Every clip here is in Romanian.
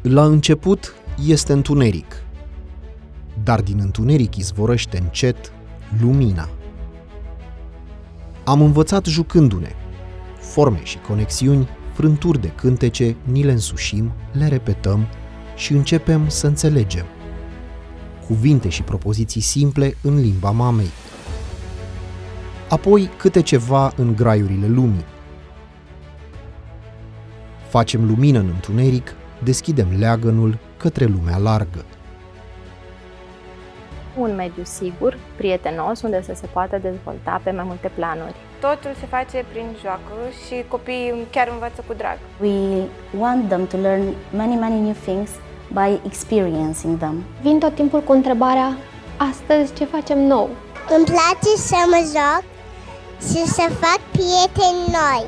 La început este întuneric, dar din întuneric izvorăște încet lumina. Am învățat jucându-ne. Forme și conexiuni, frânturi de cântece, ni le însușim, le repetăm și începem să înțelegem. Cuvinte și propoziții simple în limba mamei. Apoi câte ceva în graiurile lumii. Facem lumină în întuneric, deschidem leagănul către lumea largă. Un mediu sigur, prietenos, unde să se poată dezvolta pe mai multe planuri. Totul se face prin joacă și copiii chiar învață cu drag. We want them to learn many new things by experiencing them. Vin tot timpul cu întrebarea, astăzi ce facem nou? Îmi place să mă joc și să fac prieteni noi.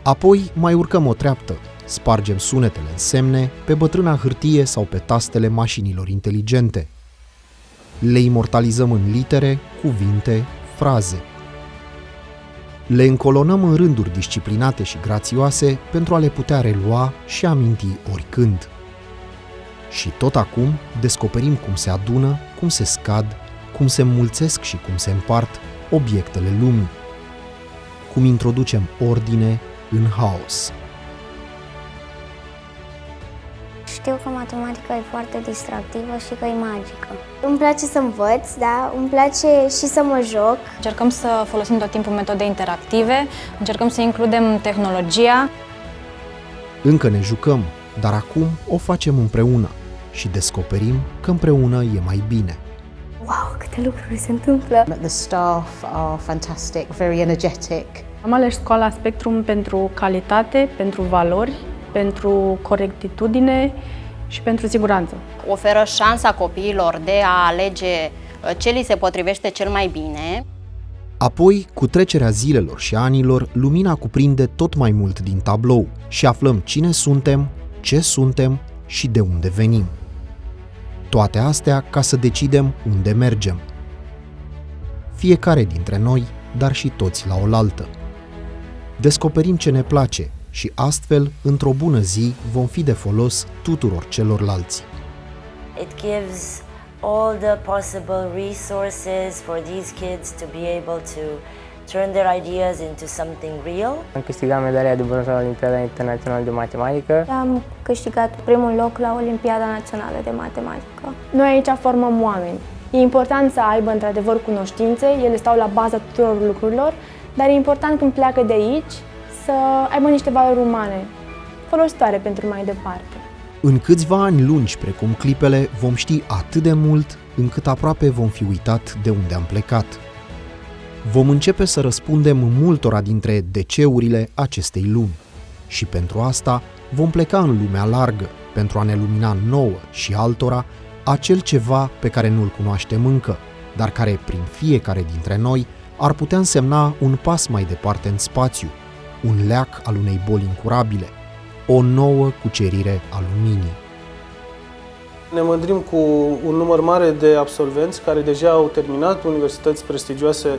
Apoi mai urcăm o treaptă, spargem sunetele în semne pe bătrâna hârtie sau pe tastele mașinilor inteligente. Le imortalizăm în litere, cuvinte, fraze. Le încolonăm în rânduri disciplinate și grațioase pentru a le putea relua și aminti oricând. Și tot acum descoperim cum se adună, cum se scad, cum se înmulțesc și cum se împart obiectele lumii. Cum introducem ordine în haos. Știu că matematica e foarte distractivă și că e magică. Îmi place să învăț, da? Îmi place și să mă joc. Încercăm să folosim tot timpul metode interactive, încercăm să includem tehnologia. Încă ne jucăm, dar acum o facem împreună și descoperim că împreună e mai bine. Wow, câte lucruri se întâmplă! The staff are fantastic, very energetic. Am ales școala Spectrum pentru calitate, pentru valori, pentru corectitudine și pentru siguranță. Oferă șansa copiilor de a alege ce li se potrivește cel mai bine. Apoi, cu trecerea zilelor și anilor, lumina cuprinde tot mai mult din tablou și aflăm cine suntem, ce suntem și de unde venim. Toate astea ca să decidem unde mergem. Fiecare dintre noi, dar și toți la oaltă. Descoperim ce ne place și astfel, într-o bună zi, vom fi de folos tuturor celorlalți. It gives all the possible resources for these kids to be able to turn their ideas into something real. Am câștigat medalia de bronz la Olimpiada Internațională de Matematică. Am câștigat primul loc la Olimpiada Națională de Matematică. Noi aici formăm oameni. E important să aibă într-adevăr cunoștințe, ele stau la baza tuturor lucrurilor, dar e important când pleacă de aici să aibă niște valori umane, folositoare pentru mai departe. În câțiva ani lungi, precum clipele, vom ști atât de mult încât aproape vom fi uitat de unde am plecat. Vom începe să răspundem multora dintre DC-urile acestei lumi. Și pentru asta vom pleca în lumea largă, pentru a ne lumina nouă și altora acel ceva pe care nu-l cunoaștem încă, dar care, prin fiecare dintre noi, ar putea însemna un pas mai departe în spațiu, un leac al unei boli incurabile, o nouă cucerire a luminii. Ne mândrim cu un număr mare de absolvenți care deja au terminat universități prestigioase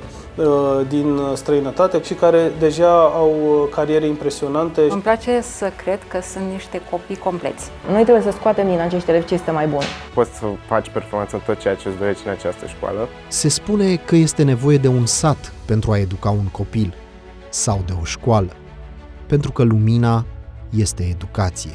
din străinătate și care deja au cariere impresionante. Îmi place să cred că sunt niște copii compleți. Noi trebuie să scoatem din acești elevi ce este mai bun. Poți să faci performanță în tot ceea ce îți dorești în această școală. Se spune că este nevoie de un sat pentru a educa un copil sau de o școală, pentru că lumina este educație.